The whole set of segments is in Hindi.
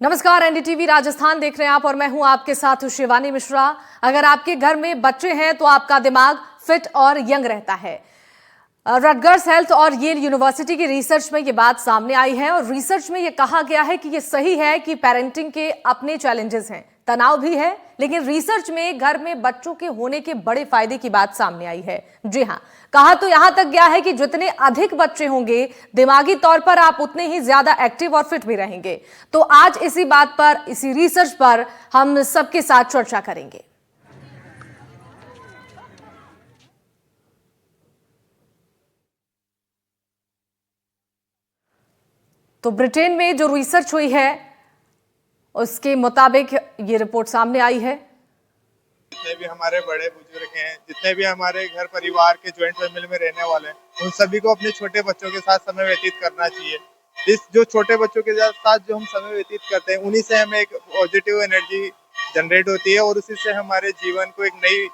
नमस्कार, एनडीटीवी राजस्थान देख रहे हैं आप और मैं हूं आपके साथ शिवानी मिश्रा। अगर आपके घर में बच्चे हैं तो आपका दिमाग फिट और यंग रहता है। रटगर्स हेल्थ और येल यूनिवर्सिटी की रिसर्च में ये बात सामने आई है और रिसर्च में ये कहा गया है कि ये सही है कि पेरेंटिंग के अपने चैलेंजेस हैं, तनाव भी है, लेकिन रिसर्च में घर में बच्चों के होने के बड़े फायदे की बात सामने आई है। जी हां, कहा तो यहां तक गया है कि जितने अधिक बच्चे होंगे दिमागी तौर पर आप उतने ही ज्यादा एक्टिव और फिट भी रहेंगे। तो आज इसी बात पर, इसी रिसर्च पर हम सबके साथ चर्चा करेंगे। तो ब्रिटेन में जो रिसर्च हुई है उसके मुताबिक ये रिपोर्ट सामने आई है। जितने भी हमारे बड़े बुजुर्ग हैं, जितने भी हमारे घर परिवार के ज्वाइंट फैमिली में रहने वाले हैं, उन सभी को अपने छोटे बच्चों के साथ समय व्यतीत करना चाहिए। इस जो छोटे बच्चों के साथ जो हम समय व्यतीत करते हैं, उन्हीं से हमें एक पॉजिटिव एनर्जी जनरेट होती है और उसी से हमारे जीवन को एक नई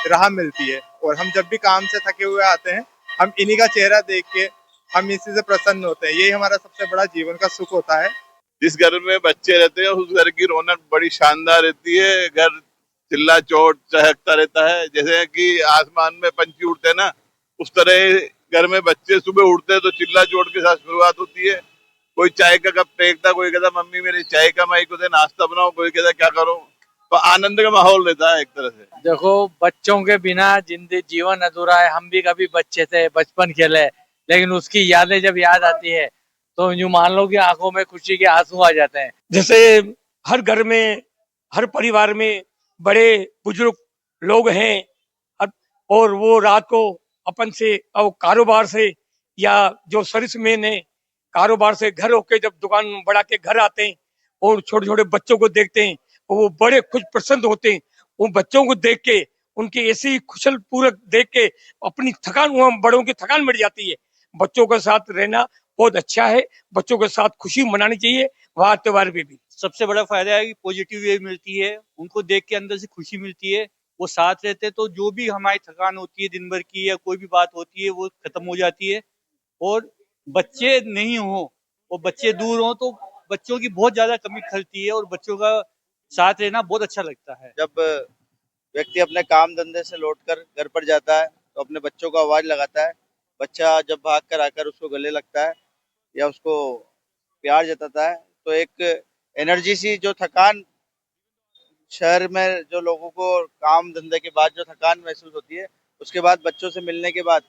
राह मिलती है। और हम जब भी काम से थके हुए आते हैं, हम इन्हीं का चेहरा देख के हम इसी से प्रसन्न होते हैं। यही हमारा सबसे बड़ा जीवन का सुख होता है। जिस घर में बच्चे रहते हैं उस घर की रौनक बड़ी शानदार रहती है। घर चिल्ला चोट चहकता रहता है। जैसे कि आसमान में पंछी उड़ते हैं ना, उस तरह घर में बच्चे सुबह उठते हैं तो चिल्ला चोट के साथ शुरुआत होती है। कोई चाय का कप फेंकता, कोई कहता मम्मी मेरी चाय का माई को दे, नाश्ता बनाओ, कोई कहता क्या करो। तो आनंद का माहौल रहता है एक तरह से। देखो, बच्चों के बिना जिंदगी जीवन अधूरा है। हम भी कभी बच्चे थे, बचपन खेले, लेकिन उसकी यादें जब याद आती है तो यूं मान लो कि आंखों में खुशी के आंसू आ जाते हैं। जैसे हर घर में, हर परिवार में बड़े बुजुर्ग लोग हैं और वो रात को अपन से और कारोबार से या जो सर्विसमैन है कारोबार से घर होके जब दुकान बढ़ा के घर आते हैं और छोटे छोटे बच्चों को देखते हैं और वो बड़े खुश प्रसन्न होते हैं। उन बच्चों को देख के, उनकी ऐसी कुशल पूर्वक देख के अपनी थकान, वहाँ बड़ों की थकान मिट जाती है। बच्चों के साथ रहना बहुत अच्छा है। बच्चों के साथ खुशी मनानी चाहिए, वार त्योहार में भी। सबसे बड़ा फायदा है कि पॉजिटिव वेव मिलती है, उनको देख के अंदर से खुशी मिलती है। वो साथ रहते तो जो भी हमारी थकान होती है दिन भर की या कोई भी बात होती है वो खत्म हो जाती है। और बच्चे नहीं हो और बच्चे दूर हो तो बच्चों की बहुत ज्यादा कमी खलती है और बच्चों का साथ रहना बहुत अच्छा लगता है। जब व्यक्ति अपने काम धंधे से लौटकर घर पर जाता है तो अपने बच्चों को आवाज लगाता है। बच्चा जब भाग कर आकर उसको गले लगता है या उसको प्यार जताता है तो एक एनर्जी सी, जो थकान शहर में जो लोगों को काम धंधे के बाद जो थकान महसूस होती है, उसके बाद बच्चों से मिलने के बाद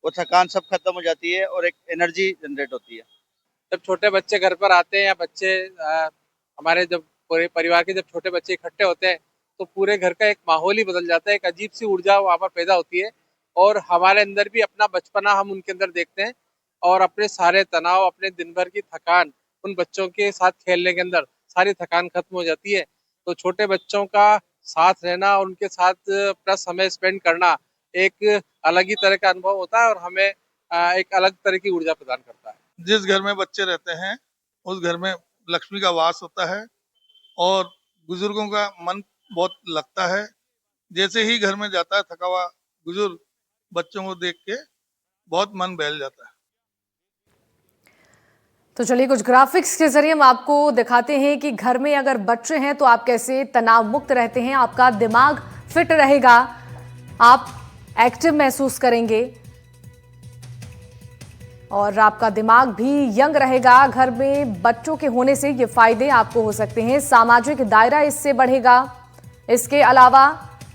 वो थकान सब खत्म हो जाती है और एक एनर्जी जनरेट होती है। जब छोटे बच्चे घर पर आते हैं या बच्चे हमारे जब पूरे परिवार के जब छोटे बच्चे इकट्ठे होते हैं तो पूरे घर का एक माहौल ही बदल जाता है। एक अजीब सी ऊर्जा वहाँ पर पैदा होती है और हमारे अंदर भी अपना बचपना हम उनके अंदर देखते हैं और अपने सारे तनाव, अपने दिन भर की थकान उन बच्चों के साथ खेलने के अंदर सारी थकान खत्म हो जाती है। तो छोटे बच्चों का साथ रहना और उनके साथ अपना समय स्पेंड करना एक अलग ही तरह का अनुभव होता है और हमें एक अलग तरह की ऊर्जा प्रदान करता है। जिस घर में बच्चे रहते हैं उस घर में लक्ष्मी का वास होता है और बुजुर्गों का मन बहुत लगता है। जैसे ही घर में जाता है थका हुआ बुजुर्ग, बच्चों को देख के बहुत मन बहल जाता है। तो चलिए कुछ ग्राफिक्स के जरिए हम आपको दिखाते हैं कि घर में अगर बच्चे हैं तो आप कैसे तनाव मुक्त रहते हैं, आपका दिमाग फिट रहेगा, आप एक्टिव महसूस करेंगे और आपका दिमाग भी यंग रहेगा। घर में बच्चों के होने से ये फायदे आपको हो सकते हैं। सामाजिक दायरा इससे बढ़ेगा। इसके अलावा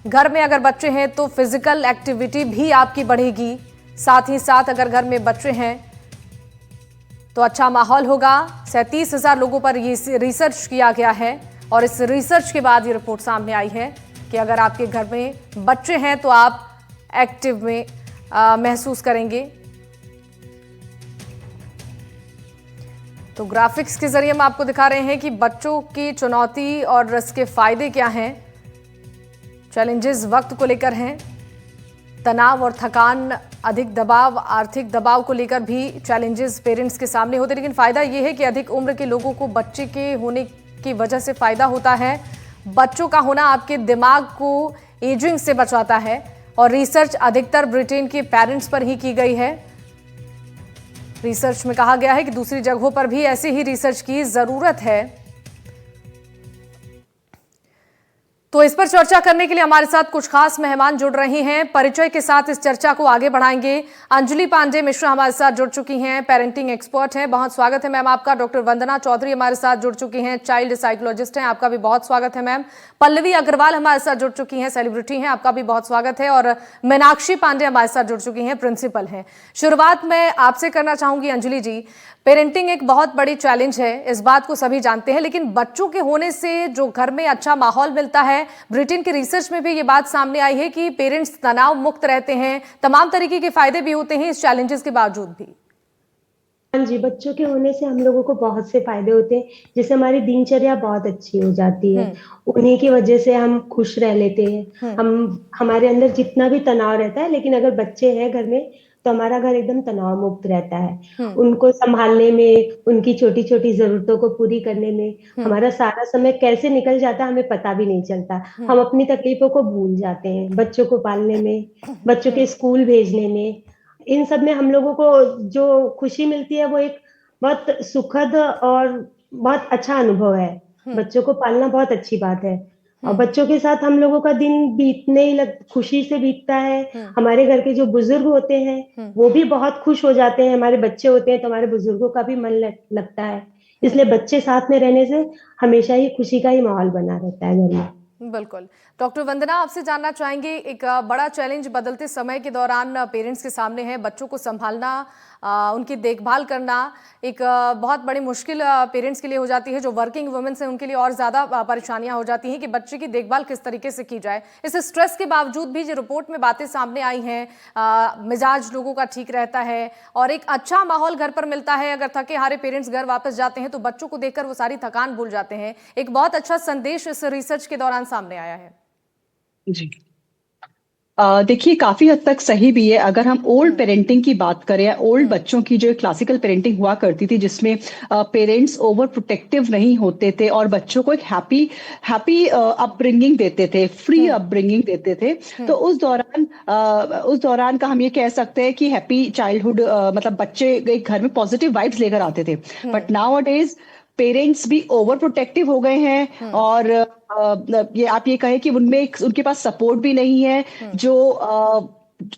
घर में अगर बच्चे हैं तो फिजिकल एक्टिविटी भी आपकी बढ़ेगी। साथ ही साथ अगर घर में बच्चे हैं तो अच्छा माहौल होगा। 37,000 लोगों पर ये रिसर्च किया गया है और इस रिसर्च के बाद ये रिपोर्ट सामने आई है कि अगर आपके घर में बच्चे हैं तो आप एक्टिव में महसूस करेंगे। तो ग्राफिक्स के जरिए हम आपको दिखा रहे हैं कि बच्चों की चुनौती और इसके फायदे क्या हैं। चैलेंजेस वक्त को लेकर हैं, तनाव और थकान, अधिक दबाव, आर्थिक दबाव को लेकर भी चैलेंजेस पेरेंट्स के सामने होते हैं। लेकिन फायदा यह है कि अधिक उम्र के लोगों को बच्चे के होने की वजह से फायदा होता है। बच्चों का होना आपके दिमाग को एजिंग से बचाता है और रिसर्च अधिकतर ब्रिटेन के पेरेंट्स पर ही की गई है। रिसर्च में कहा गया है कि दूसरी जगहों पर भी ऐसे ही रिसर्च की जरूरत है। तो इस पर चर्चा करने के लिए हमारे साथ कुछ खास मेहमान जुड़ रही हैं। परिचय के साथ इस चर्चा को आगे बढ़ाएंगे। अंजलि पांडे मिश्रा हमारे साथ जुड़ चुकी हैं, पेरेंटिंग एक्सपर्ट हैं, बहुत स्वागत है मैम आपका। डॉक्टर वंदना चौधरी हमारे साथ जुड़ चुकी हैं, चाइल्ड साइकोलॉजिस्ट हैं, आपका भी बहुत स्वागत है मैम। पल्लवी अग्रवाल हमारे साथ जुड़ चुकी हैं, सेलिब्रिटी हैं, आपका भी बहुत स्वागत है। और मीनाक्षी पांडे हमारे साथ जुड़ चुकी हैं, प्रिंसिपल हैं। शुरुआत मैं आपसे करना चाहूंगी अंजलि जी। पेरेंटिंग एक बहुत बड़ी चैलेंज है, इस बात को सभी जानते हैं, लेकिन बच्चों के होने से जो घर में अच्छा माहौल मिलता है, ब्रिटेन की रिसर्च में भी ये बात सामने आई है कि पेरेंट्स तनाव मुक्त रहते हैं, तमाम तरीके के फायदे भी होते हैं इस चैलेंजेस के बावजूद भी। हाँ जी, बच्चों के होने से हम लोगों को बहुत से फायदे होते हैं, जिससे हमारी दिनचर्या बहुत अच्छी हो जाती है। उन्हीं की वजह से हम खुश रह लेते हैं। हमारे अंदर जितना भी तनाव रहता है, लेकिन अगर बच्चे हैं घर में तो हमारा घर एकदम तनाव मुक्त रहता है। उनको संभालने में, उनकी छोटी छोटी जरूरतों को पूरी करने में हमारा सारा समय कैसे निकल जाता है हमें पता भी नहीं चलता। हम अपनी तकलीफों को भूल जाते हैं, बच्चों को पालने में, बच्चों के स्कूल भेजने में, इन सब में हम लोगों को जो खुशी मिलती है वो एक बहुत सुखद और बहुत अच्छा अनुभव है। बच्चों को पालना बहुत अच्छी बात है और बच्चों के साथ हम लोगों का दिन बीतने ही खुशी से बीतता है। हमारे घर के जो बुजुर्ग होते हैं वो भी बहुत खुश हो जाते हैं। हमारे बच्चे होते हैं तो हमारे बुजुर्गों का भी मन लगता है। इसलिए बच्चे साथ में रहने से हमेशा ही खुशी का ही माहौल बना रहता है घर में। बिल्कुल। डॉक्टर वंदना आपसे जानना चाहेंगे, एक बड़ा चैलेंज बदलते समय के दौरान पेरेंट्स के सामने है, बच्चों को संभालना, उनकी देखभाल करना एक बहुत बड़ी मुश्किल पेरेंट्स के लिए हो जाती है। जो वर्किंग वुमेन्स हैं उनके लिए और ज़्यादा परेशानियां हो जाती हैं कि बच्चे की देखभाल किस तरीके से की जाए। इस स्ट्रेस के बावजूद भी जो रिपोर्ट में बातें सामने आई हैं, मिजाज लोगों का ठीक रहता है और एक अच्छा माहौल घर पर मिलता है। अगर थके हारे पेरेंट्स घर वापस जाते हैं तो बच्चों को देखकर वो सारी थकान भूल जाते हैं। एक बहुत अच्छा संदेश इस रिसर्च के दौरान सामने आया है। जी देखिए, काफी हद तक सही भी है। अगर हम ओल्ड पेरेंटिंग की बात करें, ओल्ड बच्चों की जो क्लासिकल पेरेंटिंग हुआ करती थी, जिसमें पेरेंट्स ओवर प्रोटेक्टिव नहीं होते थे और बच्चों को एक हैप्पी अपब्रिंगिंग देते थे, फ्री अपब्रिंगिंग देते थे, तो उस दौरान का हम ये कह सकते हैं कि हैप्पी चाइल्डहुड, मतलब बच्चे एक घर में पॉजिटिव वाइब्स लेकर आते थे। बट नाउ अडेज पेरेंट्स भी ओवर प्रोटेक्टिव हो गए हैं और ये आप ये कहें कि उनके पास सपोर्ट भी नहीं है। जो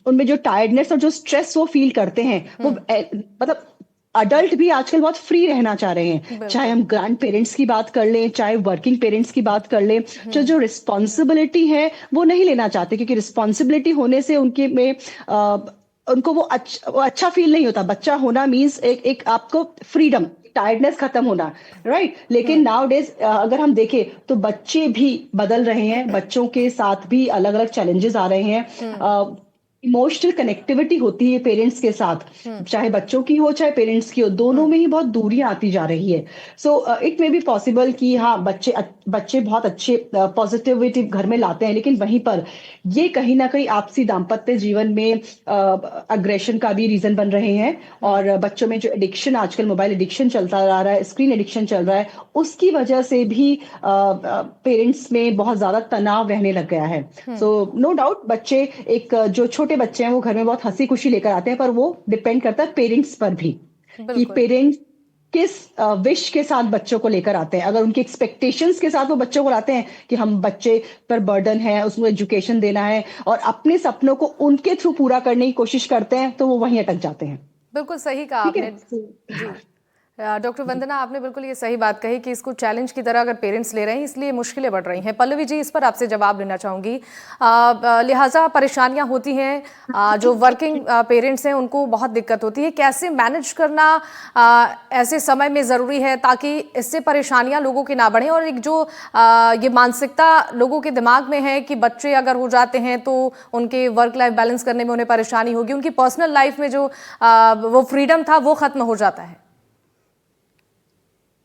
उनमें जो टायर्डनेस और जो स्ट्रेस वो फील करते हैं, वो मतलब अडल्ट भी आजकल बहुत फ्री रहना चाह रहे हैं। चाहे हम ग्रैंड पेरेंट्स की बात कर लें, चाहे वर्किंग पेरेंट्स की बात कर लें, जो रिस्पॉन्सिबिलिटी है वो नहीं लेना चाहते, क्योंकि रिस्पॉन्सिबिलिटी होने से उनको वो अच्छा फील नहीं होता। बच्चा होना मीन्स एक आपको फ्रीडम, टायर्डनेस खत्म होना, राइट। लेकिन नाउ डेज अगर हम देखें तो बच्चे भी बदल रहे हैं, बच्चों के साथ भी अलग अलग चैलेंजेस आ रहे हैं। इमोशनल कनेक्टिविटी होती है पेरेंट्स के साथ, चाहे बच्चों की हो चाहे पेरेंट्स की हो, दोनों में ही बहुत दूरियां आती जा रही है। So it may be possible कि हाँ, बच्चे बहुत अच्छे पॉजिटिविटी घर में लाते हैं, लेकिन वहीं पर ये कहीं ना कहीं आपसी दाम्पत्य जीवन में अग्रेशन का भी रीजन बन रहे हैं। और बच्चों में जो एडिक्शन, आजकल मोबाइल एडिक्शन चलता आ रहा है, स्क्रीन एडिक्शन चल रहा है, उसकी वजह से भी पेरेंट्स में बहुत ज्यादा तनाव रहने लग गया है। सो नो डाउट बच्चे, एक जो छोटे बच्चे हैं वो घर में बहुत हंसी खुशी लेकर आते हैं, पर वो डिपेंड करता है पेरेंट्स पर भी कि पेरेंट्स किस विश के साथ बच्चों को लेकर आते हैं। अगर उनके एक्सपेक्टेशंस के साथ वो बच्चों को लाते हैं कि हम बच्चे पर बर्डन है, उसको एजुकेशन देना है और अपने सपनों को उनके थ्रू पूरा करने की कोशिश करते हैं, तो वो वहीं अटक जाते हैं। बिल्कुल सही कहा आपने जी। डॉक्टर वंदना, आपने बिल्कुल ये सही बात कही कि इसको चैलेंज की तरह अगर पेरेंट्स ले रहे हैं इसलिए मुश्किलें बढ़ रही हैं। पल्लवी जी, इस पर आपसे जवाब लेना चाहूँगी। लिहाजा परेशानियां होती हैं, जो वर्किंग पेरेंट्स हैं उनको बहुत दिक्कत होती है। कैसे मैनेज करना ऐसे समय में ज़रूरी है ताकि इससे परेशानियां लोगों की ना बढ़ें, और एक जो ये मानसिकता लोगों के दिमाग में है कि बच्चे अगर हो जाते हैं तो उनके वर्क लाइफ बैलेंस करने में उन्हें परेशानी होगी, उनकी पर्सनल लाइफ में जो वो फ्रीडम था वो खत्म हो जाता है।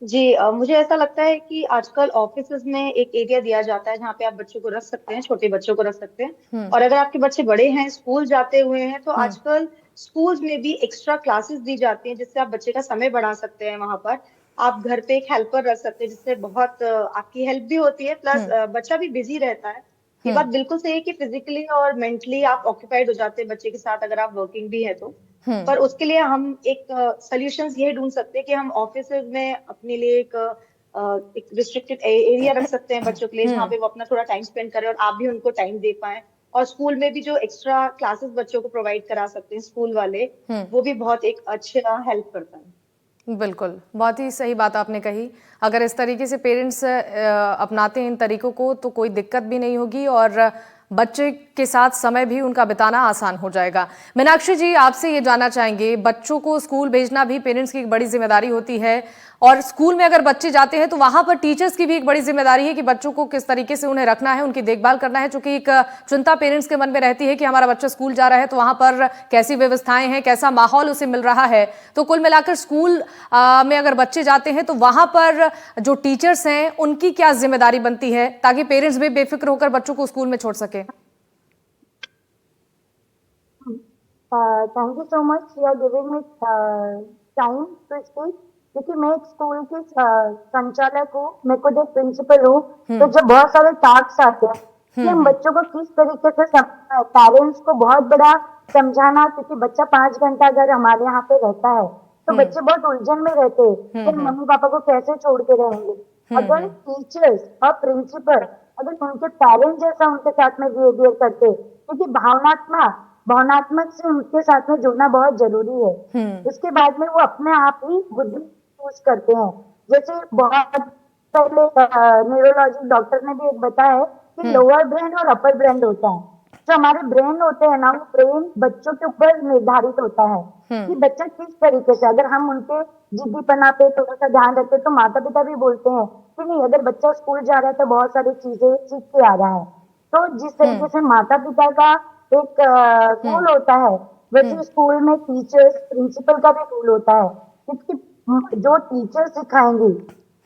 जी, मुझे ऐसा लगता है कि आजकल ऑफिसेज में एक एरिया दिया जाता है जहाँ पे आप बच्चों को रख सकते हैं, छोटे बच्चों को रख सकते हैं। और अगर आपके बच्चे बड़े हैं, स्कूल जाते हुए हैं, तो आजकल स्कूल्स में भी एक्स्ट्रा क्लासेस दी जाती हैं जिससे आप बच्चे का समय बढ़ा सकते हैं। वहां पर आप घर पे एक हेल्पर रख सकते हैं जिससे बहुत आपकी हेल्प भी होती है, प्लस बच्चा भी बिजी रहता है। ये बात बिल्कुल सही है कि फिजिकली और मेंटली आप ऑक्यूपाइड हो जाते हैं बच्चे के साथ, अगर आप वर्किंग भी है तो। पर उसके लिए हम एक सॉल्यूशंस ये ढूंढ सकते हैं कि हम ऑफिसेज में अपने लिए एक एक रिस्ट्रिक्टेड एरिया रख सकते हैं बच्चों के लिए, जहाँ पे वो अपना थोड़ा टाइम स्पेंड करें और आप भी उनको टाइम दे पाए। और स्कूल में भी जो एक्स्ट्रा क्लासेस बच्चों को प्रोवाइड करा सकते हैं स्कूल वाले, वो भी बहुत एक अच्छा हेल्प करता है। बिल्कुल, बहुत ही सही बात आपने कही। अगर इस तरीके से पेरेंट्स अपनाते हैं इन तरीकों को तो कोई दिक्कत भी नहीं होगी और बच्चे के साथ समय भी उनका बिताना आसान हो जाएगा। मीनाक्षी जी, आपसे ये जानना चाहेंगे, बच्चों को स्कूल भेजना भी पेरेंट्स की एक बड़ी जिम्मेदारी होती है और स्कूल में अगर बच्चे जाते हैं तो वहां पर टीचर्स की भी एक बड़ी जिम्मेदारी है कि बच्चों को किस तरीके से उन्हें रखना है, उनकी देखभाल करना है, क्योंकि एक चिंता पेरेंट्स के मन में रहती है कि हमारा बच्चा स्कूल जा रहा है तो वहां पर कैसी व्यवस्थाएं हैं, कैसा माहौल उसे मिल रहा है। तो कुल मिलाकर स्कूल में अगर बच्चे जाते हैं तो वहां पर जो टीचर्स हैं उनकी क्या जिम्मेदारी बनती है ताकि पेरेंट्स भी बेफिक्र होकर बच्चों को स्कूल में छोड़ सके? Thank you so much for giving me time to speak, क्योंकि मैं एक स्कूल की संचालक हूँ, मैं खुद एक प्रिंसिपल हूँ। तो जब बहुत सारे टास्क आते हैं कि हम बच्चों को किस तरीके से पेरेंट्स को बहुत बड़ा समझाना, क्योंकि बच्चा 5 घंटा अगर हमारे यहाँ पे रहता है तो बच्चे बहुत उलझन में रहते हैं कि मम्मी पापा को कैसे छोड़ के रहेंगे। अगर टीचर्स और प्रिंसिपल अगर उनके पेरेंट्स जैसा उनके साथ में बिहेवियर करते, क्योंकि भावनात्मक से उनके साथ में जुड़ना बहुत जरूरी है। उसके बाद में वो अपने आप ही बुद्धि यूज करते हैं। जैसे बहुत पहले न्यूरोलॉजी डॉक्टर ने भी एक बताया है कि लोअर ब्रेन और अपर ब्रेन होता है। जो हमारे ब्रेन होते हैं ना, वो ब्रेन बच्चों के ऊपर निर्धारित होता है कि बच्चा किस तरीके से, अगर हम उनके जिद्दीपना पे थोड़ा सा ध्यान रखते तो माता पिता भी बोलते हैं कि नहीं, अगर बच्चा स्कूल जा रहा है तो बहुत सारी चीजें सीख के आ रहा है। तो जिस तरीके से माता पिता का एक रोल होता है, वैसे स्कूल में टीचर्स प्रिंसिपल का भी रोल होता है, क्योंकि जो टीचर सिखाएंगी,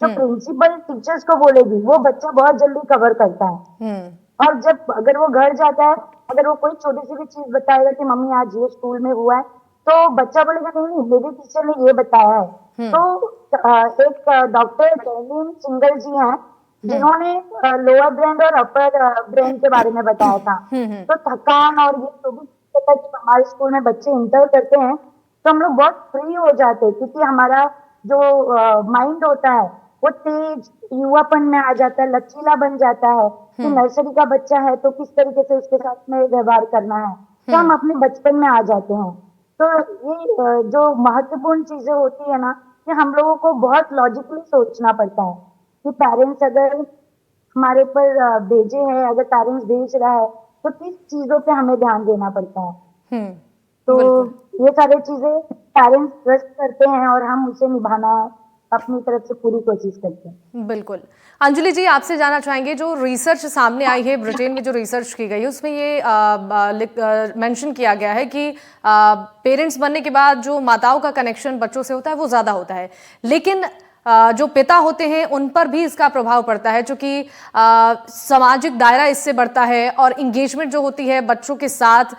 जो प्रिंसिपल टीचर्स को बोलेगी, वो बच्चा बहुत जल्दी कवर करता है। और जब अगर वो घर जाता है, अगर वो कोई छोटी सी भी चीज बताएगा कि मम्मी आज ये स्कूल में हुआ है, तो बच्चा बोलेगा नहीं मेरे टीचर ने ये बताया है। तो एक डॉक्टर जैनलीन सिंगल जी हैं जिन्होंने लोअर ब्रेन और अपर ब्रेन के बारे में बताया था। तो थकान और ये जो भी हमारे स्कूल में बच्चे इंटर करते हैं तो हम लोग बहुत फ्री हो जाते हैं, क्योंकि हमारा जो माइंड होता है वो तेज युवापन में आ जाता है, लचीला बन जाता है कि नर्सरी का बच्चा है तो किस तरीके से उसके साथ में व्यवहार करना है, तो हम अपने बचपन में आ जाते हैं। तो ये जो महत्वपूर्ण चीजें होती है ना, कि हम लोगों को बहुत लॉजिकली सोचना पड़ता है कि पेरेंट्स अगर हमारे ऊपर भेजे हैं, अगर पेरेंट्स भेज रहा है तो किस चीजों पे हमें ध्यान देना पड़ता है। तो ये सारी चीजें पेरेंट्स ट्रस्ट करते हैं और हम उसे निभाना अपनी तरफ से पूरी कोशिश करते हैं। बिल्कुल। अंजलि जी, आपसे जानना चाहेंगे, जो रिसर्च सामने आई है, ब्रिटेन में जो रिसर्च की गई है उसमें ये मेंशन किया गया है कि पेरेंट्स बनने के बाद जो माताओं का कनेक्शन बच्चों से होता है वो ज़्यादा होता है, लेकिन जो पिता होते हैं उन पर भी इसका प्रभाव पड़ता है, क्योंकि सामाजिक दायरा इससे बढ़ता है और इंगेजमेंट जो होती है बच्चों के साथ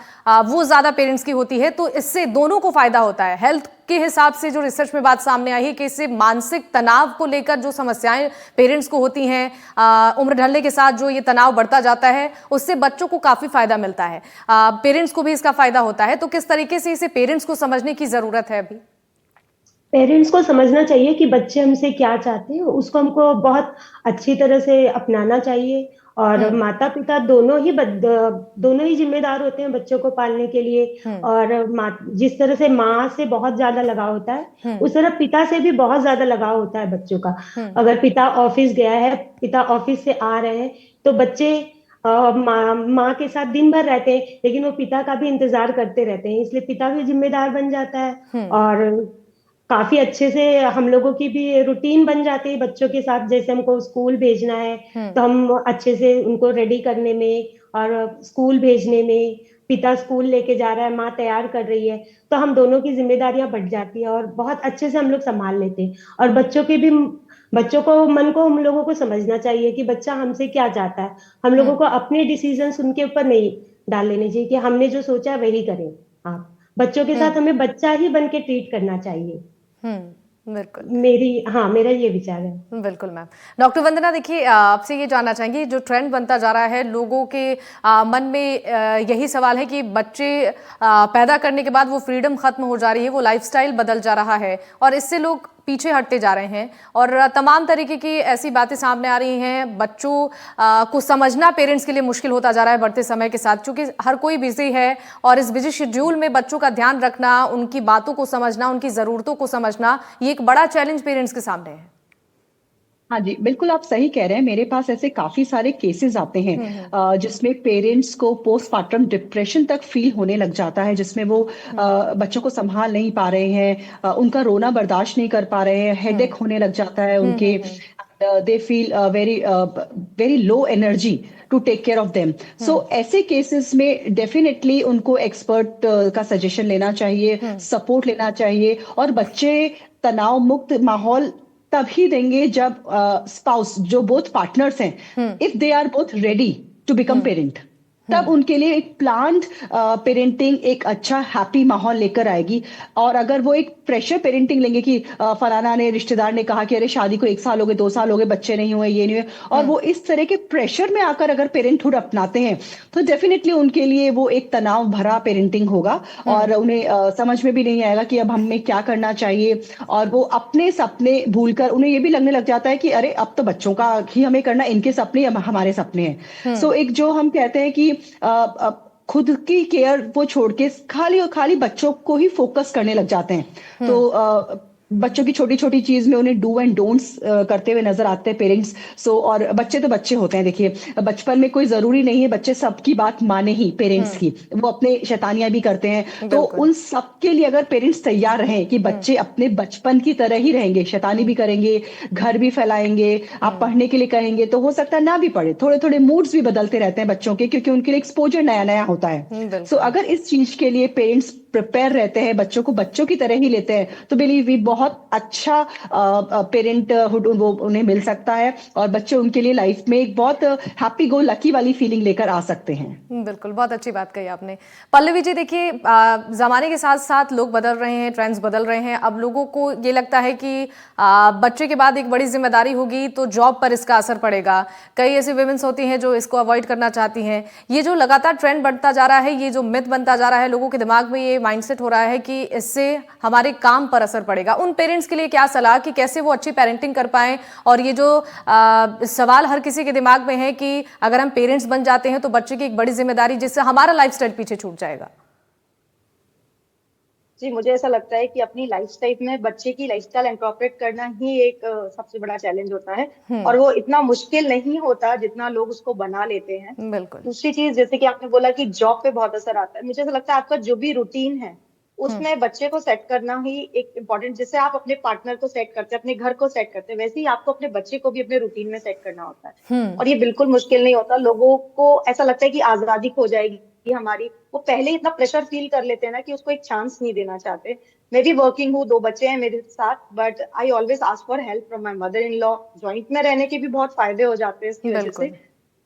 वो ज़्यादा पेरेंट्स की होती है, तो इससे दोनों को फायदा होता है। हेल्थ के हिसाब से जो रिसर्च में बात सामने आई है कि इससे मानसिक तनाव को लेकर जो समस्याएं पेरेंट्स को होती हैं, उम्र ढलने के साथ जो ये तनाव बढ़ता जाता है, उससे बच्चों को काफ़ी फायदा मिलता है, पेरेंट्स को भी इसका फायदा होता है। तो किस तरीके से इसे पेरेंट्स को समझने की ज़रूरत है? अभी पेरेंट्स को समझना चाहिए कि बच्चे हमसे क्या चाहते हैं, उसको हमको बहुत अच्छी तरह से अपनाना चाहिए। और माता पिता दोनों ही जिम्मेदार होते हैं बच्चों को पालने के लिए। और जिस तरह से माँ से बहुत ज्यादा लगाव होता है, उस तरह पिता से भी बहुत ज्यादा लगाव होता है बच्चों का। अगर पिता ऑफिस गया है, पिता ऑफिस से आ रहे हैं, तो बच्चे माँ के साथ दिन भर रहते हैं, लेकिन वो पिता का भी इंतजार करते रहते हैं, इसलिए पिता भी जिम्मेदार बन जाता है। और काफी अच्छे से हम लोगों की भी रूटीन बन जाती है बच्चों के साथ। जैसे हमको स्कूल भेजना है तो हम अच्छे से उनको रेडी करने में और स्कूल भेजने में, पिता स्कूल लेके जा रहा है, माँ तैयार कर रही है, तो हम दोनों की जिम्मेदारियां बढ़ जाती है और बहुत अच्छे से हम लोग संभाल लेते हैं। और बच्चों को मन को हम लोगों को समझना चाहिए कि बच्चा हमसे क्या चाहता है। हम लोगों को अपने डिसीजंस उनके ऊपर नहीं डाल लेने चाहिए कि हमने जो सोचा वही करें। आप बच्चों के साथ हमें बच्चा ही बन के ट्रीट करना चाहिए। बिल्कुल, मेरा ये विचार है। बिल्कुल मैम। डॉक्टर वंदना, देखिए आपसे ये जानना चाहेंगे, जो ट्रेंड बनता जा रहा है, लोगों के मन में यही सवाल है कि बच्चे पैदा करने के बाद वो फ्रीडम खत्म हो जा रही है, वो लाइफस्टाइल बदल जा रहा है और इससे लोग पीछे हटते जा रहे हैं और तमाम तरीके की ऐसी बातें सामने आ रही हैं। बच्चों को समझना पेरेंट्स के लिए मुश्किल होता जा रहा है बढ़ते समय के साथ, क्योंकि हर कोई बिजी है और इस बिजी शेड्यूल में बच्चों का ध्यान रखना, उनकी बातों को समझना, उनकी ज़रूरतों को समझना, ये एक बड़ा चैलेंज पेरेंट्स के सामने है। हाँ जी, बिल्कुल आप सही कह रहे हैं। मेरे पास ऐसे काफी सारे केसेस आते हैं जिसमें पेरेंट्स को पोस्टपार्टम डिप्रेशन तक फील होने लग जाता है, जिसमें वो बच्चों को संभाल नहीं पा रहे हैं, उनका रोना बर्दाश्त नहीं कर पा रहे हैं, हेडेक होने लग जाता है उनके, they feel very low energy to take care of them. So ऐसे केसेस में डेफिनेटली उनको एक्सपर्ट का सजेशन लेना चाहिए, सपोर्ट लेना चाहिए, और बच्चे तनाव मुक्त माहौल तभी देंगे जब स्पाउस, जो बोथ पार्टनर्स हैं, if they are both ready to become parent, तब उनके लिए एक प्लान्ड पेरेंटिंग एक अच्छा हैप्पी माहौल लेकर आएगी। और अगर वो एक प्रेशर पेरेंटिंग लेंगे कि फलाना ने, रिश्तेदार ने कहा कि अरे शादी को 1 साल हो गए, 2 साल हो गए, बच्चे नहीं हुए, ये नहीं हुए, और वो इस तरह के प्रेशर में आकर अगर पेरेंटहुड अपनाते हैं तो डेफिनेटली उनके लिए वो एक तनाव भरा पेरेंटिंग होगा और उन्हें समझ में भी नहीं आएगा कि अब हमें क्या करना चाहिए, और वो अपने सपने भूलकर उन्हें ये भी लगने लग जाता है कि अरे अब तो बच्चों का ही हमें करना, इनके सपने हमारे सपने हैं। सो एक जो हम कहते हैं कि खुद की केयर वो छोड़ के खाली और खाली बच्चों को ही फोकस करने लग जाते हैं। तो बच्चों की छोटी छोटी चीज में उन्हें डू एंड डोंट्स करते हुए नजर आते हैं पेरेंट्स। और बच्चे तो बच्चे होते हैं, देखिए बचपन में कोई जरूरी नहीं है बच्चे सबकी बात माने ही पेरेंट्स की, वो अपने शैतानियां भी करते हैं। तो उन सब के लिए अगर पेरेंट्स तैयार रहें कि बच्चे अपने बचपन की तरह ही रहेंगे, शैतानी भी करेंगे, घर भी फैलाएंगे, आप पढ़ने के लिए कहेंगे तो हो सकता है ना भी पढ़े, थोड़े थोड़े मूड्स भी बदलते रहते हैं बच्चों के, क्योंकि उनके लिए एक्सपोजर नया नया होता है। सो अगर इस चीज के लिए पेरेंट्स प्रिपेयर रहते हैं, बच्चों को बच्चों की तरह ही लेते हैं, तो बिलीव वी बहुत अच्छा पेरेंटहुड वो उन्हें मिल सकता है और बच्चे उनके लिए लाइफ में एक बहुत हैप्पी गो लकी वाली फीलिंग लेकर आ सकते हैं। बिल्कुल, बहुत अच्छी बात कही आपने। पल्लवी जी, देखिए जमाने के साथ साथ लोग बदल रहे हैं, ट्रेंड्स बदल रहे हैं। अब लोगों को ये लगता है कि बच्चे के बाद एक बड़ी जिम्मेदारी होगी तो जॉब पर इसका असर पड़ेगा। कई ऐसी वुमेन्स होती हैं जो इसको अवॉइड करना चाहती हैं। ये जो लगातार ट्रेंड बढ़ता जा रहा है, ये जो मिथ बनता जा रहा है, लोगों के दिमाग में ये माइंडसेट हो रहा है कि इससे हमारे काम पर असर पड़ेगा। उन पेरेंट्स के लिए क्या सलाह कि कैसे वो अच्छी पेरेंटिंग कर पाएं? और ये जो सवाल हर किसी के दिमाग में है कि अगर हम पेरेंट्स बन जाते हैं तो बच्चे की एक बड़ी जिम्मेदारी, जिससे हमारा लाइफस्टाइल पीछे छूट जाएगा। जी, मुझे ऐसा लगता है कि अपनी लाइफस्टाइल में बच्चे की लाइफस्टाइल इंकॉर्पोरेट करना ही एक सबसे बड़ा चैलेंज होता है, और वो इतना मुश्किल नहीं होता जितना लोग उसको बना लेते हैं। बिल्कुल। दूसरी चीज, जैसे कि आपने बोला कि जॉब पे बहुत असर आता है, मुझे ऐसा लगता है आपका जो भी रूटीन है उसमें बच्चे को सेट करना ही एक इम्पोर्टेंट, जैसे आप अपने पार्टनर को सेट करते हैं, अपने घर को सेट करते हैं, वैसे ही आपको अपने बच्चे को भी अपने रूटीन में सेट करना होता है। और ये बिल्कुल मुश्किल नहीं होता। लोगों को ऐसा लगता है कि आजादी खो जाएगी हमारी, वो पहले इतना प्रेशर फील कर लेते हैं ना कि उसको एक चांस नहीं देना चाहते। मैं भी वर्किंग हूँ, 2 बच्चे हैं मेरे साथ, but I always ask for help from my mother in law. Joint में रहने के भी बहुत फायदे हो जाते हैं इसकी वजह से।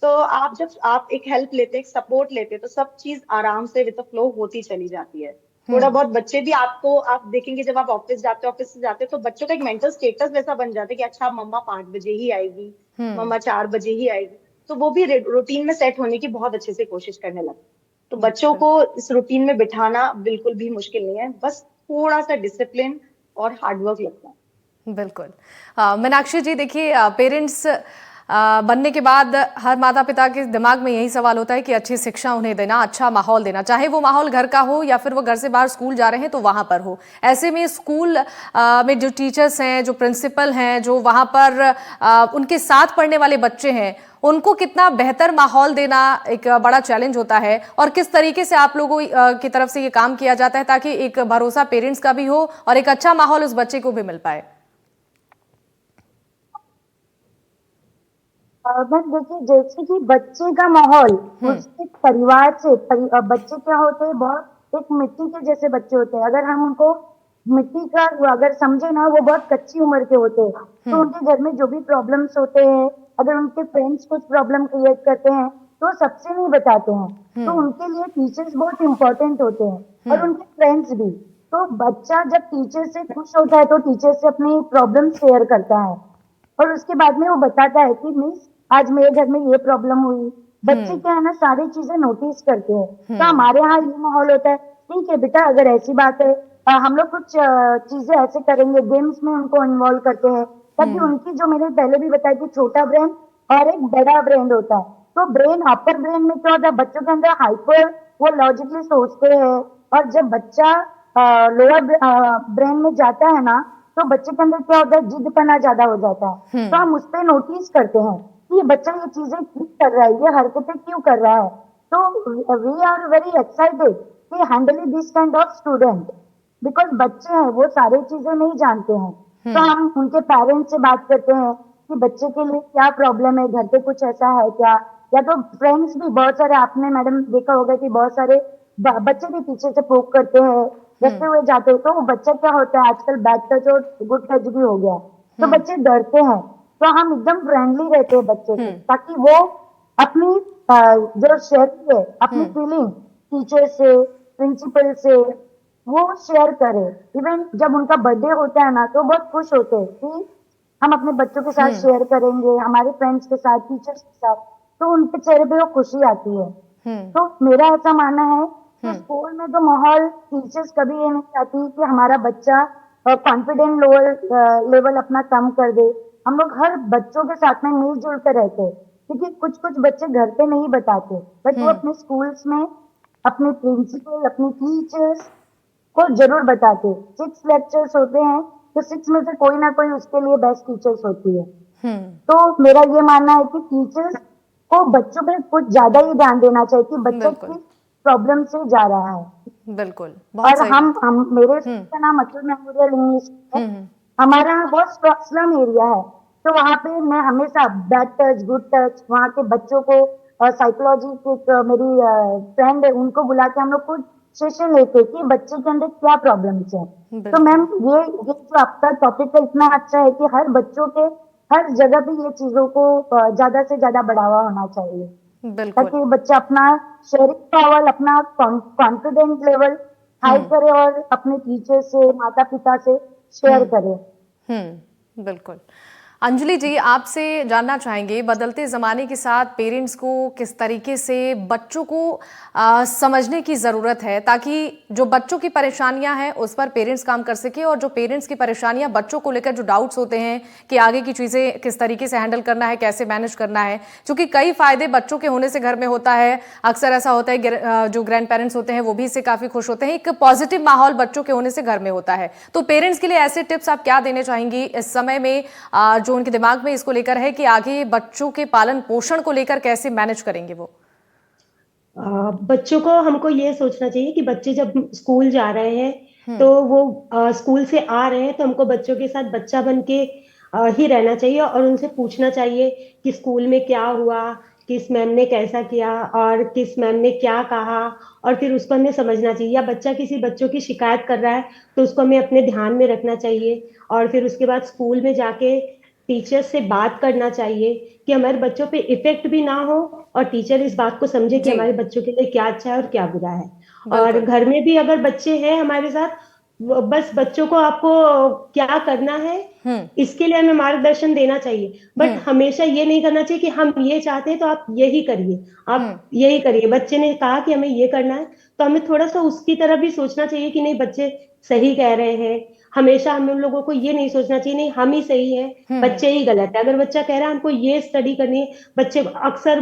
तो जब आप एक हेल्प लेते हैं, एक सपोर्ट लेते हैं, तो सब चीज आराम से विद फ्लो होती चली जाती है। थोड़ा बहुत बच्चे भी आपको, आप देखेंगे जब आप ऑफिस जाते हैं, ऑफिस से जाते हैं, तो बच्चों का एक मेंटल स्टेटस वैसा बन जाता है कि अच्छा मम्मा 5 बजे ही आएगी, मम्मा 4 बजे ही आएगी, तो वो भी रूटीन में सेट होने की बहुत अच्छे से कोशिश करने लगते हैं। तो बच्चों को इस रूटीन में बिठाना बिल्कुल भी मुश्किल नहीं है, बस थोड़ा सा डिसिप्लिन और हार्डवर्क लगता है। बिल्कुल। मीनाक्षी जी, देखिए पेरेंट्स बनने के बाद हर माता पिता के दिमाग में यही सवाल होता है कि अच्छी शिक्षा उन्हें देना, अच्छा माहौल देना, चाहे वो माहौल घर का हो या फिर वो घर से बाहर स्कूल जा रहे हैं तो वहाँ पर हो। ऐसे में स्कूल में जो टीचर्स हैं, जो प्रिंसिपल हैं, जो वहाँ पर उनके साथ पढ़ने वाले बच्चे हैं, उनको कितना बेहतर माहौल देना एक बड़ा चैलेंज होता है। और किस तरीके से आप लोगों की तरफ से ये काम किया जाता है ताकि एक भरोसा पेरेंट्स का भी हो और एक अच्छा माहौल उस बच्चे को भी मिल पाए? बस देखिए, जैसे कि बच्चे का माहौल उसके परिवार से, बच्चे क्या होते हैं, बहुत एक मिट्टी के जैसे बच्चे होते हैं। अगर हम उनको मिट्टी का अगर समझे ना, वो बहुत कच्ची उम्र के होते हैं, तो उनके घर में जो भी प्रॉब्लम्स होते हैं, अगर उनके फ्रेंड्स कुछ प्रॉब्लम क्रिएट करते हैं तो सबसे नहीं बताते हैं। तो उनके लिए टीचर्स बहुत इंपॉर्टेंट होते हैं और उनके फ्रेंड्स भी। तो बच्चा जब टीचर से खुश होता है तो टीचर से अपनी प्रॉब्लम शेयर करता है और उसके बाद में वो बताता है कि मिस आज मेरे घर में ये प्रॉब्लम हुई। बच्चे क्या है ना, सारी चीजें नोटिस करते हैं। तो हमारे यहाँ ये माहौल होता है, ठीक है बेटा, अगर ऐसी बात है हम लोग कुछ चीजें ऐसे करेंगे, गेम्स में उनको इन्वॉल्व करते हैं, ताकि उनकी, जो मैंने पहले भी बताया कि छोटा ब्रेन और एक बड़ा ब्रेन होता है। तो ब्रेन, अपर ब्रेन में क्या होता है, बच्चों के अंदर हाइपर, वो लॉजिकली सोचते हैं, और जब बच्चा लोअर ब्रेन में जाता है ना, तो बच्चे के अंदर क्या होता है, जिद्दपना ज्यादा हो जाता है। तो हम उस पर नोटिस करते हैं कि ये बच्चा ये चीजें क्यों कर रहा है, ये हरकतें क्यों कर रहा है। तो वी आर वेरी एक्साइटेड कि handling this kind of student, because बच्चे हैं, वो सारी चीजें नहीं जानते हैं। तो हम उनके पेरेंट्स से बात करते हैं कि बच्चे के लिए क्या प्रॉब्लम है, घर पे कुछ ऐसा है क्या, या तो फ्रेंड्स भी बहुत सारे, आपने मैडम देखा होगा कि बहुत सारे बच्चे भी पीछे से पोक करते हैं, रखते हुए जाते हैं। तो वो बच्चा क्या होता है, आजकल बैड टच और गुड टच भी हो गया, तो बच्चे डरते हैं। तो हम एकदम फ्रेंडली रहते हैं बच्चे से, ताकि वो अपनी जो शेयर है, अपनी फीलिंग टीचर से, प्रिंसिपल से, वो शेयर करे। इवन जब उनका बर्थडे होता है ना, तो बहुत खुश होते हैं कि हम अपने बच्चों के साथ शेयर करेंगे, हमारे फ्रेंड्स के साथ, टीचर्स के साथ, तो उनके चेहरे पे वो खुशी आती है। तो मेरा ऐसा मानना है कि स्कूल में तो माहौल, टीचर्स कभी ये नहीं चाहती कि हमारा बच्चा कॉन्फिडेंट लोअर लेवल अपना कम कर दे। हम लोग हर बच्चों के साथ में मिलजुल कर रहते हैं, क्योंकि कुछ कुछ बच्चे घर पे नहीं बताते, बट वो अपने स्कूल्स में अपने प्रिंसिपल, अपने टीचर्स को जरूर बताते। 6 लेक्चर्स होते हैं, तो 6 में से कोई ना कोई उसके लिए बेस्ट टीचर्स होती है। तो मेरा ये मानना है कि टीचर्स को बच्चों पे कुछ ज्यादा ही ध्यान देना चाहिए कि बच्चा किस प्रॉब्लम से जा रहा है। बिल्कुल, बहुत और सही हम मेरे स्कूल का नाम अटल मेमोरियल इंग्लिश है। हमारा बहुत स्लम एरिया है, तो वहाँ पे मैं हमेशा बैड टच, गुड टच, वहाँ के बच्चों को, साइकोलॉजी की मेरी फ्रेंड है, उनको बुला के हम लोग कुछ सेशन लेते कि बच्चे के अंदर क्या प्रॉब्लम्स है। तो मैम, ये जो आपका टॉपिक है इतना अच्छा है कि हर बच्चों के हर जगह पे ये चीजों को ज्यादा से ज्यादा बढ़ावा होना चाहिए, बिल्कुल। ताकि बच्चा अपना शेयरिंग पावर, अपना कॉन्फिडेंट लेवल हाई करे और अपने टीचर से, माता पिता से शेयर करे। बिल्कुल। अंजलि जी, आपसे जानना चाहेंगे, बदलते ज़माने के साथ पेरेंट्स को किस तरीके से बच्चों को समझने की ज़रूरत है, ताकि जो बच्चों की परेशानियां हैं उस पर पेरेंट्स काम कर सके, और जो पेरेंट्स की परेशानियां बच्चों को लेकर जो डाउट्स होते हैं कि आगे की चीज़ें किस तरीके से हैंडल करना है, कैसे मैनेज करना है, क्योंकि कई फ़ायदे बच्चों के होने से घर में होता है। अक्सर ऐसा होता है जो ग्रैंड पेरेंट्स होते हैं वो भी इससे काफ़ी खुश होते हैं, एक पॉजिटिव माहौल बच्चों के होने से घर में होता है। तो पेरेंट्स के लिए ऐसे टिप्स आप क्या देने चाहेंगी इस समय में, जो उनके दिमाग में इसको लेकर है कि आगे बच्चों के पालन पोषण को लेकर कैसे मैनेज करेंगे वो? बच्चों को, हमको ये सोचना चाहिए कि बच्चे जब स्कूल जा रहे हैं, तो वो स्कूल से आ रहे हैं, तो हमको बच्चों के साथ बच्चा बन के ही रहना चाहिए, और उनसे पूछना चाहिए कि स्कूल में क्या हुआ, किस मैम ने कैसा किया, और किस मैम ने क्या कहा, और फिर उसको हमें समझना चाहिए। या बच्चा किसी बच्चों की शिकायत कर रहा है, तो उसको हमें अपने ध्यान में रखना चाहिए, और फिर उसके बाद स्कूल में जाके टीचर से बात करना चाहिए कि हमारे बच्चों पे इफेक्ट भी ना हो, और टीचर इस बात को समझे कि हमारे बच्चों के लिए क्या अच्छा है और क्या बुरा है। और घर में भी अगर बच्चे हैं हमारे साथ, बस बच्चों को आपको क्या करना है इसके लिए हमें मार्गदर्शन देना चाहिए, बट हमेशा ये नहीं करना चाहिए कि हम ये चाहते हैं तो आप यही करिए, आप यही करिए। बच्चे ने कहा कि हमें ये करना है, तो हमें थोड़ा सा उसकी तरफ भी सोचना चाहिए कि नहीं, बच्चे सही कह रहे हैं। हमेशा हम लोगों को ये नहीं सोचना चाहिए नहीं हम ही सही है, बच्चे ही गलत है। अगर बच्चा कह रहा है हमको ये स्टडी करनी है, बच्चे अक्सर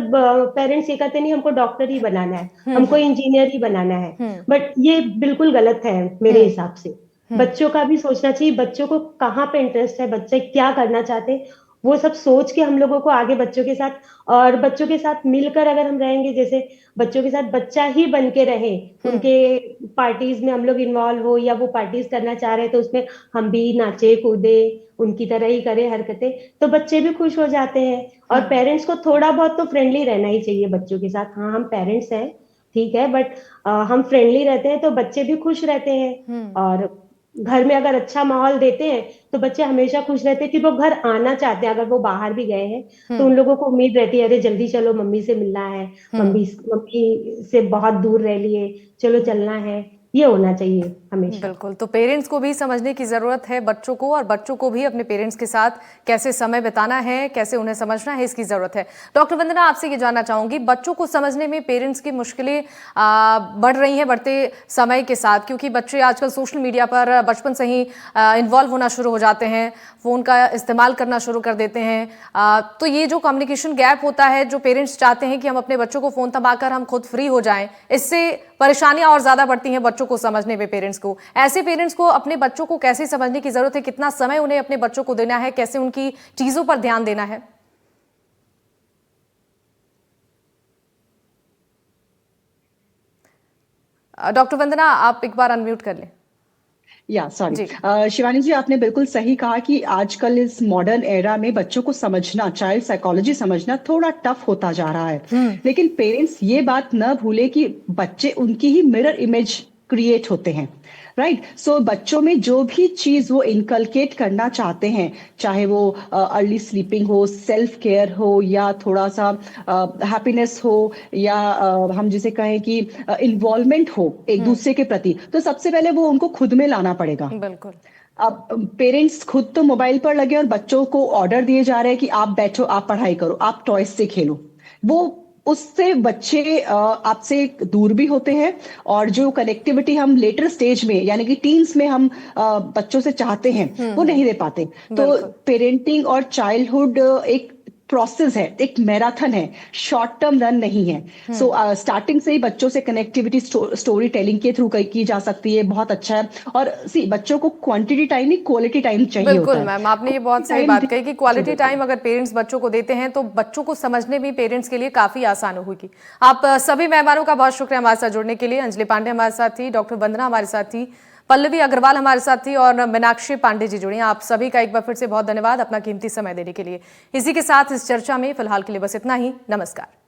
पेरेंट्स ये कहते नहीं हमको डॉक्टर ही बनाना है, हमको इंजीनियर ही बनाना है, बट ये बिल्कुल गलत है मेरे हिसाब से। बच्चों का भी सोचना चाहिए, बच्चों को कहाँ पे इंटरेस्ट है, बच्चे क्या करना चाहते हैं, वो सब सोच के हम लोगों को आगे बच्चों के साथ, और बच्चों के साथ मिलकर अगर हम रहेंगे, जैसे बच्चों के साथ बच्चा ही बन के रहे, उनके पार्टीज में हम लोग इन्वॉल्व हो, या वो पार्टीज करना चाह रहे हैं तो उसमें हम भी नाचे कूदे, उनकी तरह ही करें हरकतें, तो बच्चे भी खुश हो जाते हैं। और पेरेंट्स को थोड़ा बहुत तो फ्रेंडली रहना ही चाहिए बच्चों के साथ। हाँ, हम पेरेंट्स हैं, ठीक है, बट हम फ्रेंडली रहते हैं तो बच्चे भी खुश रहते हैं। और घर में अगर अच्छा माहौल देते हैं तो बच्चे हमेशा खुश रहते हैं कि वो घर आना चाहते हैं। अगर वो बाहर भी गए हैं तो उन लोगों को उम्मीद रहती है, अरे जल्दी चलो मम्मी से मिलना है, मम्मी से बहुत दूर रह लिए, चलो चलना है। ये होना चाहिए हमेशा। बिल्कुल, तो पेरेंट्स को भी समझने की ज़रूरत है बच्चों को, और बच्चों को भी अपने पेरेंट्स के साथ कैसे समय बिताना है, कैसे उन्हें समझना है, इसकी ज़रूरत है। डॉक्टर वंदना, आपसे ये जानना चाहूँगी, बच्चों को समझने में पेरेंट्स की मुश्किलें बढ़ रही हैं बढ़ते समय के साथ, क्योंकि बच्चे आजकल सोशल मीडिया पर बचपन से ही इन्वॉल्व होना शुरू हो जाते हैं, फ़ोन का इस्तेमाल करना शुरू कर देते हैं। तो ये जो कम्युनिकेशन गैप होता है, जो पेरेंट्स चाहते हैं कि हम अपने बच्चों को फ़ोन थमाकर हम खुद फ्री हो जाएं, इससे परेशानियां और ज़्यादा बढ़ती हैं बच्चों को समझने में पेरेंट्स को। ऐसे पेरेंट्स को अपने बच्चों को कैसे समझने की ज़रूरत है, कितना समय उन्हें अपने बच्चों को देना है, कैसे उनकी चीज़ों पर ध्यान देना है? डॉक्टर वंदना, आप एक बार अनम्यूट कर लें। सॉरी शिवानी जी, आपने बिल्कुल सही कहा कि आजकल इस मॉडर्न एरा में बच्चों को समझना, चाइल्ड साइकोलॉजी समझना थोड़ा टफ होता जा रहा है। लेकिन पेरेंट्स ये बात न भूले कि बच्चे उनकी ही मिरर इमेज क्रिएट होते हैं, राइट? सो बच्चों में जो भी चीज वो इनकलकेट करना चाहते हैं, चाहे वो अर्ली स्लीपिंग हो, सेल्फ केयर हो, या थोड़ा सा हैप्पीनेस हो, या हम जिसे कहें कि इन्वॉल्वमेंट हो एक दूसरे के प्रति, तो सबसे पहले वो उनको खुद में लाना पड़ेगा। बिल्कुल। अब पेरेंट्स खुद तो मोबाइल पर लगे और बच्चों को ऑर्डर दिए जा रहे हैं कि आप बैठो, आप पढ़ाई करो, आप टॉयज से खेलो। वो उससे बच्चे आपसे दूर भी होते हैं, और जो कनेक्टिविटी हम लेटर स्टेज में यानी कि टीन्स में हम बच्चों से चाहते हैं वो नहीं दे पाते। तो पेरेंटिंग और चाइल्डहुड एक प्रोसेस है, एक मैराथन है, शॉर्ट टर्म रन नहीं है। सो स्टार्टिंग से ही बच्चों से कनेक्टिविटी स्टोरी टेलिंग के थ्रू की जा सकती है, बहुत अच्छा है। और बच्चों को क्वांटिटी टाइम नहीं, क्वालिटी टाइम चाहिए होता बिल्कुल है। मैम, आपने ये बहुत सही बात कही कि क्वालिटी टाइम अगर पेरेंट्स बच्चों को देते हैं तो बच्चों को समझने भी पेरेंट्स के लिए काफी आसान होगी। आप सभी मेहमानों का बहुत शुक्रिया हमारे साथ जुड़ने के लिए। अंजलि पांडे हमारे साथ थी, डॉक्टर वंदना हमारे साथ थी, पल्लवी अग्रवाल हमारे साथ थी, और मीनाक्षी पांडे जी जुड़ी। आप सभी का एक बार फिर से बहुत धन्यवाद अपना कीमती समय देने के लिए। इसी के साथ इस चर्चा में फिलहाल के लिए बस इतना ही। नमस्कार।